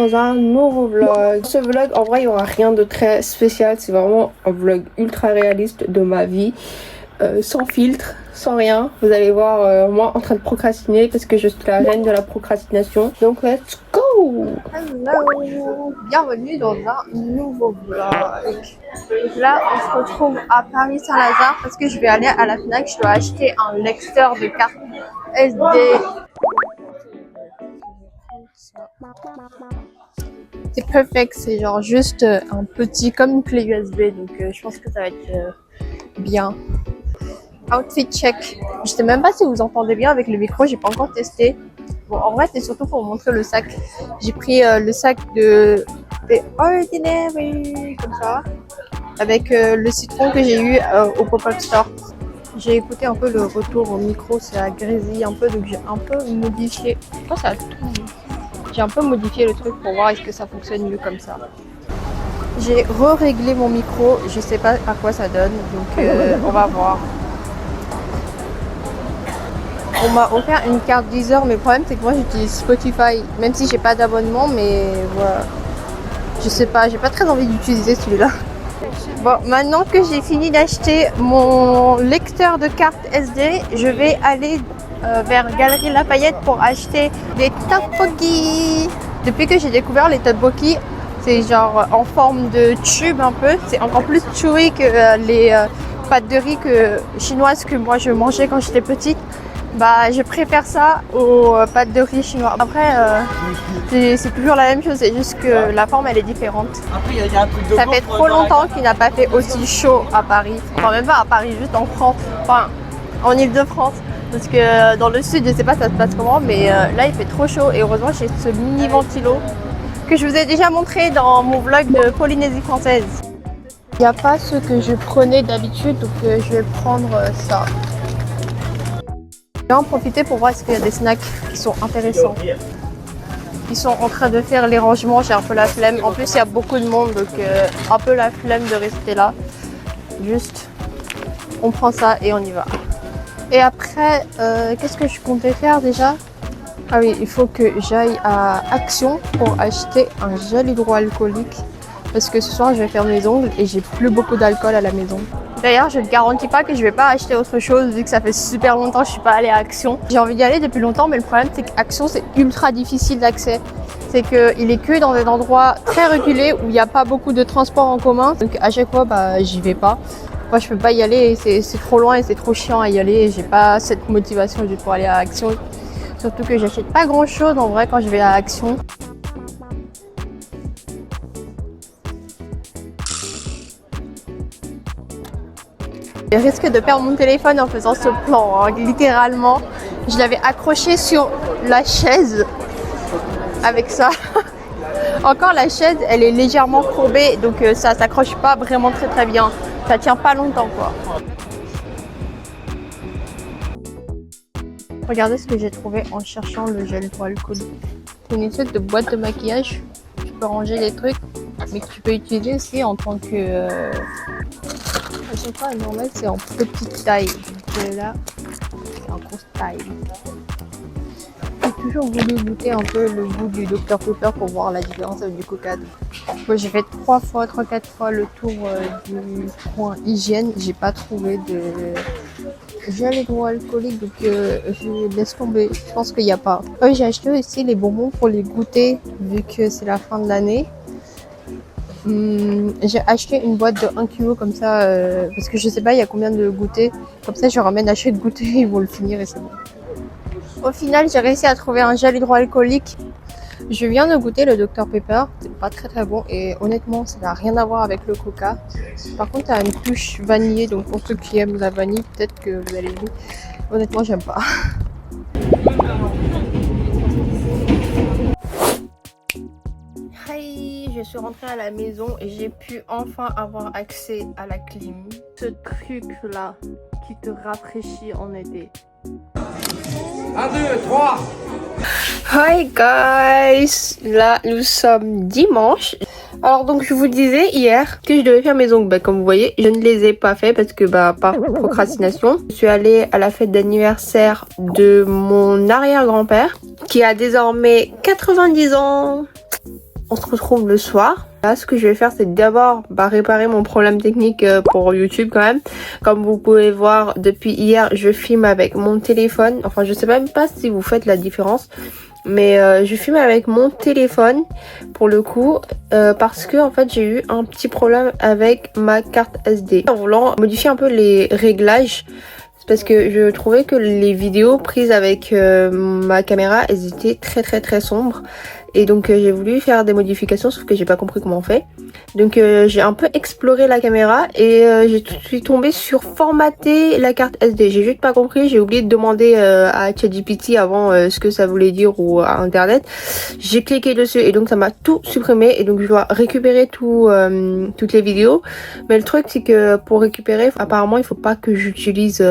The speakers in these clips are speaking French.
dans un nouveau vlog. Ce vlog, en vrai, il n'y aura rien de très spécial. C'est vraiment un vlog ultra réaliste de ma vie. Sans filtre, sans rien. Vous allez voir moi en train de procrastiner parce que je suis la reine de la procrastination. Donc, let's go! Hello! Bienvenue dans un nouveau vlog. Donc là, on se retrouve à Paris-Saint-Lazare parce que je vais aller à la Fnac. Je dois acheter un lecteur de carte SD. C'est perfect, c'est genre juste un petit, comme une clé USB, donc je pense que ça va être bien. Outfit check. Je sais même pas si vous entendez bien avec le micro, j'ai pas encore testé. Bon, en vrai, c'est surtout pour vous montrer le sac. J'ai pris le sac de The Ordinary, comme ça, avec le citron que j'ai eu au pop-up store. J'ai écouté un peu le retour au micro, ça grésille un peu, donc j'ai un peu modifié. Je pense que ça tourne. J'ai un peu modifié le truc pour voir est-ce que ça fonctionne mieux comme ça. J'ai re-réglé mon micro, je sais pas à quoi ça donne, donc on va voir. On m'a offert une carte Deezer, mais le problème c'est que moi j'utilise Spotify, même si j'ai pas d'abonnement, mais voilà. Je sais pas, j'ai pas très envie d'utiliser celui-là. Bon, maintenant que j'ai fini d'acheter mon lecteur de carte SD, je vais aller vers Galeries Lafayette pour acheter des tteokbokki. Depuis que j'ai découvert les tteokbokki, c'est genre en forme de tube un peu. C'est encore plus chewy que les pâtes de riz chinoises que moi je mangeais quand j'étais petite. Bah, je préfère ça aux pâtes de riz chinois. Après, c'est toujours la même chose, c'est juste que la forme elle est différente. Après, il y a un truc de ça fait trop longtemps qu'il n'a pas fait aussi chaud à Paris. Enfin, même pas à Paris, juste en France. Enfin, en Ile-de-France. Parce que dans le sud, je sais pas ça se passe comment, mais là il fait trop chaud. Et heureusement, j'ai ce mini ventilo que je vous ai déjà montré dans mon vlog de Polynésie française. Il n'y a pas ce que je prenais d'habitude, donc je vais prendre ça. Je vais en profiter pour voir est-ce qu'il y a des snacks qui sont intéressants. Ils sont en train de faire les rangements, j'ai un peu la flemme. En plus, il y a beaucoup de monde, donc un peu la flemme de rester là. Juste, on prend ça et on y va. Et après, qu'est-ce que je comptais faire déjà? Ah oui, il faut que j'aille à Action pour acheter un gel hydroalcoolique. Parce que ce soir, je vais faire mes ongles et j'ai plus beaucoup d'alcool à la maison. D'ailleurs, je ne garantis pas que je vais pas acheter autre chose vu que ça fait super longtemps que je suis pas allée à Action. J'ai envie d'y aller depuis longtemps, mais le problème c'est qu'Action c'est ultra difficile d'accès. C'est qu'il est que dans des endroits très reculés où il n'y a pas beaucoup de transports en commun. Donc à chaque fois, bah, j'y vais pas. Moi, je peux pas y aller, c'est trop loin et c'est trop chiant à y aller. Et j'ai pas cette motivation juste pour aller à Action. Surtout que j'achète pas grand chose en vrai quand je vais à Action. Je risque de perdre mon téléphone en faisant ce plan, hein. Littéralement. Je l'avais accroché sur la chaise avec ça. Encore la chaise, elle est légèrement courbée, donc ça s'accroche pas vraiment très bien. Ça tient pas longtemps quoi. Regardez ce que j'ai trouvé en cherchant le gel hydroalcoolique. C'est une espèce de boîte de maquillage. Tu peux ranger des trucs, mais que tu peux utiliser aussi en tant que... à chaque fois, normal, c'est en petite taille. Donc là, c'est en grosse taille. J'ai toujours voulu goûter un peu le goût du Dr Pepper pour voir la différence avec du Coca. Bon, j'ai fait 3-4 fois le tour du coin hygiène. J'ai pas trouvé de gel hydroalcoolique, donc je laisse tomber. Je pense qu'il n'y a pas. J'ai acheté aussi les bonbons pour les goûter vu que c'est la fin de l'année. J'ai acheté une boîte de 1 kg comme ça parce que je sais pas il y a combien de goûters. Comme ça je ramène acheter de goûter, ils vont le finir et c'est bon. Au final j'ai réussi à trouver un gel hydroalcoolique. Je viens de goûter le Dr Pepper, c'est pas très bon et honnêtement ça n'a rien à voir avec le Coca. Par contre ça a une touche vanillée, donc pour ceux qui aiment la vanille peut-être que vous allez aimer. Honnêtement j'aime pas. Je suis rentrée à la maison et j'ai pu enfin avoir accès à la clim. Ce truc là qui te rafraîchit en été. 1, 2, 3. Hi guys, là nous sommes dimanche. Alors donc je vous disais hier que je devais faire mes ongles. Bah, comme vous voyez, je ne les ai pas fait parce que par procrastination. Je suis allée à la fête d'anniversaire de mon arrière-grand-père qui a désormais 90 ans. On se retrouve le soir. Là, ce que je vais faire, c'est d'abord réparer mon problème technique pour YouTube quand même. Comme vous pouvez voir, depuis hier, je filme avec mon téléphone. Enfin, je sais même pas si vous faites la différence. Mais je filme avec mon téléphone pour le coup parce que en fait j'ai eu un petit problème avec ma carte SD. En voulant modifier un peu les réglages, c'est parce que je trouvais que les vidéos prises avec ma caméra, elles étaient très sombres. Et donc j'ai voulu faire des modifications, sauf que j'ai pas compris comment on fait. Donc j'ai un peu exploré la caméra et je suis tombée sur formater la carte SD. J'ai juste pas compris, j'ai oublié de demander à ChatGPT avant ce que ça voulait dire ou à internet. J'ai cliqué dessus et donc ça m'a tout supprimé et donc je dois récupérer toutes les vidéos. Mais le truc c'est que pour récupérer, apparemment il faut pas que j'utilise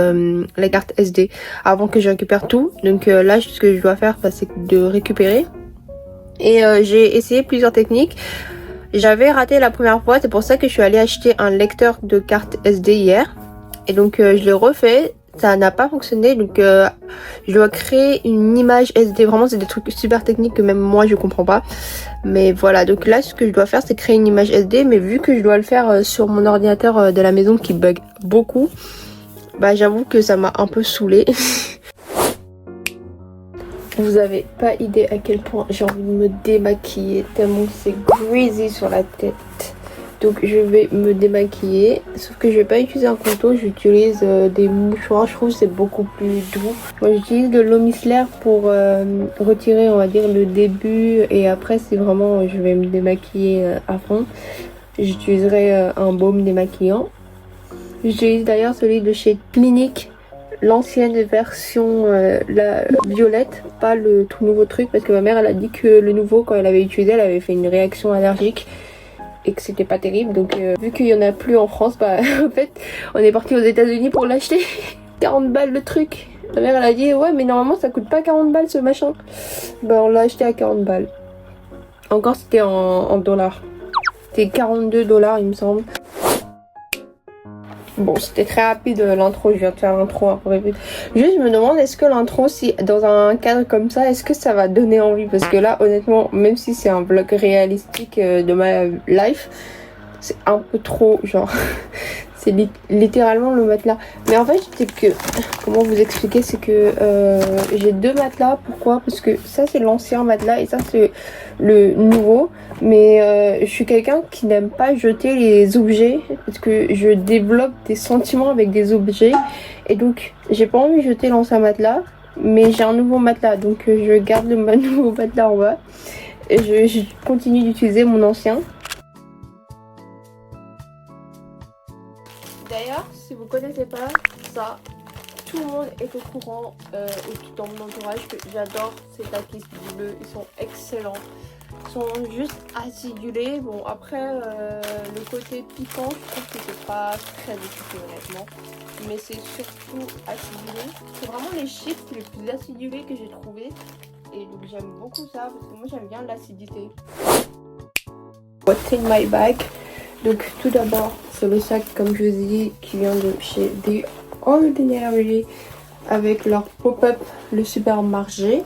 la carte SD avant que je récupère tout. Donc là ce que je dois faire c'est de récupérer. Et j'ai essayé plusieurs techniques. J'avais raté la première fois, c'est pour ça que je suis allée acheter un lecteur de carte SD hier. Et donc je l'ai refait, ça n'a pas fonctionné. Donc je dois créer une image SD. Vraiment c'est des trucs super techniques que même moi je comprends pas. Mais voilà, donc là ce que je dois faire c'est créer une image SD. Mais vu que je dois le faire sur mon ordinateur de la maison qui bug beaucoup, bah j'avoue que ça m'a un peu saoulée. Vous avez pas idée à quel point j'ai envie de me démaquiller tellement c'est greasy sur la tête. Donc je vais me démaquiller. Sauf que je vais pas utiliser un couteau, j'utilise des mouchoirs. Je trouve que c'est beaucoup plus doux. Moi j'utilise de l'eau micellaire pour retirer on va dire le début. Et après si vraiment je vais me démaquiller à fond, j'utiliserai un baume démaquillant. J'utilise d'ailleurs celui de chez Clinique. L'ancienne version, la violette, pas le tout nouveau truc parce que ma mère elle a dit que le nouveau quand elle avait utilisé elle avait fait une réaction allergique et que c'était pas terrible. Donc vu qu'il y en a plus en France, bah en fait on est parti aux États-Unis pour l'acheter. 40 balles le truc. Ma mère elle a dit ouais mais normalement ça coûte pas 40 balles ce machin. Bah on l'a acheté à 40 balles. Encore c'était en dollars. C'était 42 $ il me semble. Bon, c'était très rapide l'intro, je viens de faire l'intro un peu vite. Juste, je me demande, est-ce que l'intro, si dans un cadre comme ça, est-ce que ça va donner envie? Parce que là, honnêtement, même si c'est un vlog réalistique de ma life, c'est un peu trop, genre, c'est littéralement le matelas. Mais en fait, c'est que, comment vous expliquer, c'est que j'ai deux matelas. Pourquoi? Parce que ça, c'est l'ancien matelas et ça, c'est le nouveau. Mais je suis quelqu'un qui n'aime pas jeter les objets parce que je développe des sentiments avec des objets. Et donc, j'ai pas envie de jeter l'ancien matelas, mais j'ai un nouveau matelas. Donc, je garde le nouveau matelas en bas et je continue d'utiliser mon ancien. D'ailleurs, si vous connaissez pas ça, tout le monde est au courant et dans mon entourage que j'adore ces takis bleus. Ils sont excellents. Ils sont juste acidulés. Bon, après, le côté piquant, je trouve que c'est pas très équipé honnêtement. Mais c'est surtout acidulé. C'est vraiment les chips les plus acidulés que j'ai trouvé. Et donc j'aime beaucoup ça parce que moi j'aime bien l'acidité. What's in my bag? Donc tout d'abord, c'est le sac comme je vous ai dit qui vient de chez The Ordinary avec leur pop-up le supermarché.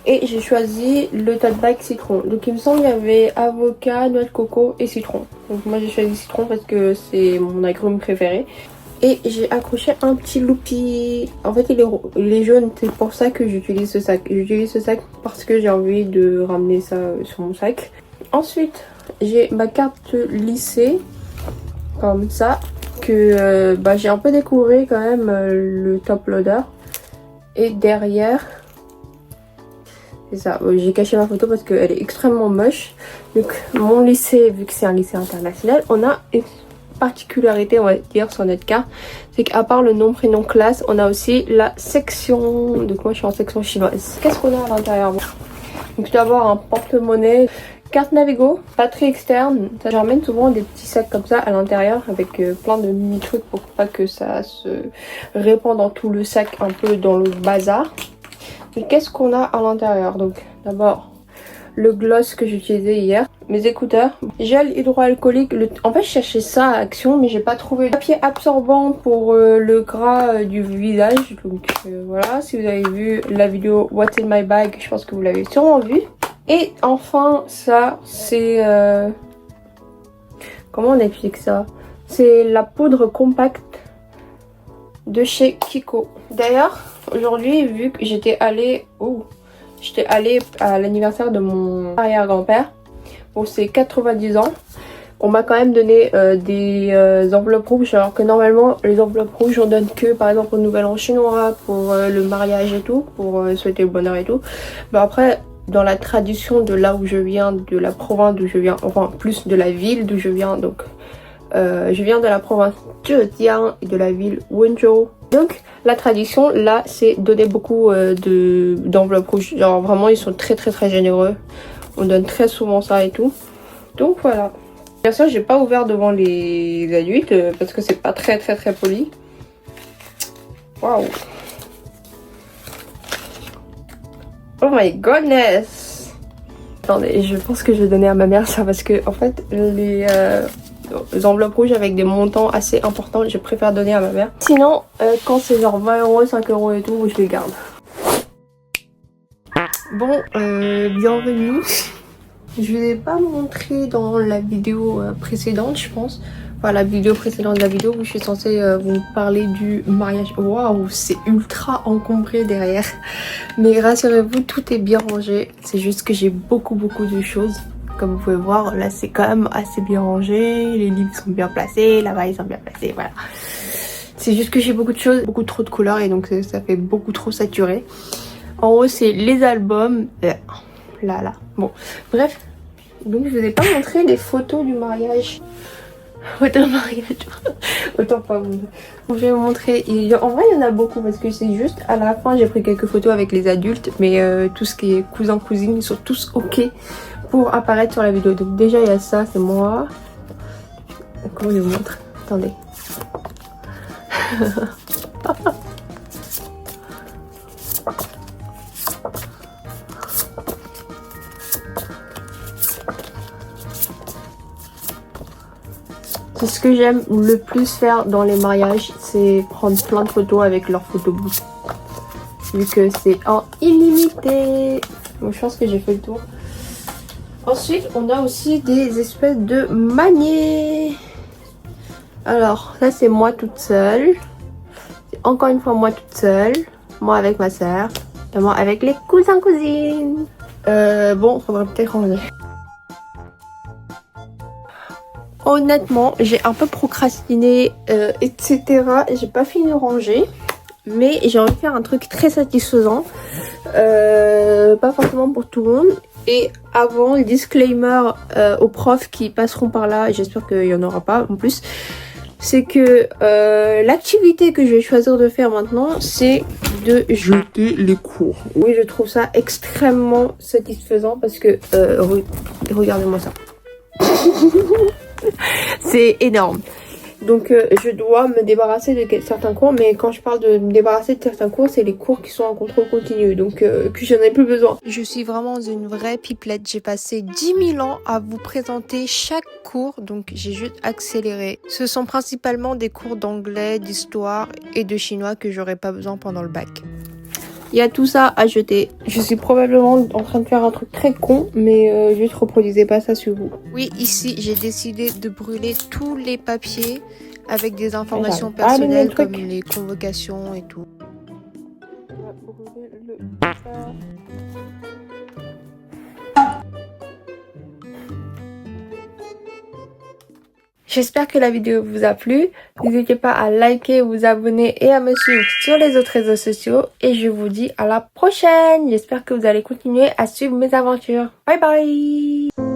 Et j'ai choisi le tote bag citron. Donc il me semble qu'il y avait avocat, noix de coco et citron. Donc moi j'ai choisi citron parce que c'est mon agrume préféré. Et j'ai accroché un petit loupi. En fait il est jaune, c'est pour ça que j'utilise ce sac. J'utilise ce sac parce que j'ai envie de ramener ça sur mon sac. Ensuite j'ai ma carte lycée comme ça que j'ai un peu découvert quand même le top loader. Et derrière c'est ça, j'ai caché ma photo parce qu'elle est extrêmement moche. Donc mon lycée, vu que c'est un lycée international, on a une particularité on va dire sur notre carte, c'est qu'à part le nom, prénom, classe, on a aussi la section. Donc moi je suis en section chinoise. Qu'est-ce qu'on a à l'intérieur? Donc tout d'abord un porte-monnaie, carte Navigo, batterie externe. J'emmène souvent des petits sacs comme ça à l'intérieur avec plein de mini trucs pour pas que ça se répande dans tout le sac, un peu dans le bazar. Et qu'est-ce qu'on a à l'intérieur? Donc d'abord le gloss que j'utilisais hier, mes écouteurs, gel hydroalcoolique. En fait je cherchais ça à Action mais j'ai pas trouvé. Papier absorbant pour le gras du visage. Donc voilà, si vous avez vu la vidéo What's in my bag, je pense que vous l'avez sûrement vu. Et enfin, ça, c'est... Comment on explique ça? C'est la poudre compacte de chez Kiko. D'ailleurs, aujourd'hui, vu que j'étais allée à l'anniversaire de mon arrière-grand-père pour ses 90 ans, on m'a quand même donné des enveloppes rouges, alors que normalement les enveloppes rouges on donne que par exemple au nouvel an chinois pour le mariage et tout, pour souhaiter le bonheur et tout. Mais après, dans la tradition de là où je viens, de la province d'où je viens, enfin plus de la ville d'où je viens, donc je viens de la province Zhejiang et de la ville Wenzhou. Donc la tradition là, c'est donner beaucoup d'enveloppes rouges. Genre vraiment ils sont très généreux. On donne très souvent ça et tout. Donc voilà. Bien sûr, j'ai pas ouvert devant les adultes parce que c'est pas très poli. Waouh. Oh my goodness. Attendez, je pense que je vais donner à ma mère ça parce que en fait les enveloppes rouges avec des montants assez importants, je préfère donner à ma mère. Sinon, quand c'est genre 20 €, 5 € et tout, je les garde. Bon, bienvenue. Je ne vous ai pas montré dans la vidéo précédente, je pense. Enfin, la vidéo précédente de la vidéo où je suis censée vous parler du mariage. Waouh, c'est ultra encombré derrière. Mais rassurez-vous, tout est bien rangé. C'est juste que j'ai beaucoup de choses. Comme vous pouvez voir, là c'est quand même assez bien rangé. Les livres sont bien placés, là-bas ils sont bien placés, voilà. C'est juste que j'ai beaucoup de choses, beaucoup trop de couleurs et donc ça fait beaucoup trop saturé. En haut c'est les albums. Là. Bon, bref. Donc je vous ai pas montré les photos du mariage. Photos de mariage. Autant pas vous. Je vais vous montrer. En vrai il y en a beaucoup parce que c'est juste à la fin j'ai pris quelques photos avec les adultes. Mais tout ce qui est cousin, cousine, ils sont tous ok pour apparaître sur la vidéo. Donc déjà il y a ça, c'est moi. Comment je vous montre? Attendez. C'est ce que j'aime le plus faire dans les mariages, c'est prendre plein de photos avec leur photobook. Vu que c'est en illimité. Donc je pense que j'ai fait le tour. Ensuite, on a aussi des espèces de maniers. Alors, ça c'est moi toute seule. C'est encore une fois moi toute seule. Moi avec ma soeur. Et moi avec les cousins-cousines. Bon, faudrait peut-être ranger. Honnêtement, j'ai un peu procrastiné, etc. J'ai pas fini de ranger. Mais j'ai envie de faire un truc très satisfaisant. Pas forcément pour tout le monde. Et avant, le disclaimer aux profs qui passeront par là, et j'espère qu'il n'y en aura pas en plus, c'est que l'activité que je vais choisir de faire maintenant, c'est de jeter les cours. Oui, je trouve ça extrêmement satisfaisant parce que, regardez-moi ça. C'est énorme. Donc je dois me débarrasser de certains cours, mais quand je parle de me débarrasser de certains cours, c'est les cours qui sont en contrôle continu, donc que j'en ai plus besoin. Je suis vraiment une vraie pipelette, j'ai passé 10 000 ans à vous présenter chaque cours, donc j'ai juste accéléré. Ce sont principalement des cours d'anglais, d'histoire et de chinois que j'aurai pas besoin pendant le bac. Il y a tout ça à jeter. Je suis probablement en train de faire un truc très con, mais juste reproduisez pas ça sur vous. Oui, ici, j'ai décidé de brûler tous les papiers avec des informations personnelles comme les convocations et tout. On va brûler le... J'espère que la vidéo vous a plu. N'hésitez pas à liker, vous abonner et à me suivre sur les autres réseaux sociaux. Et je vous dis à la prochaine. J'espère que vous allez continuer à suivre mes aventures. Bye bye!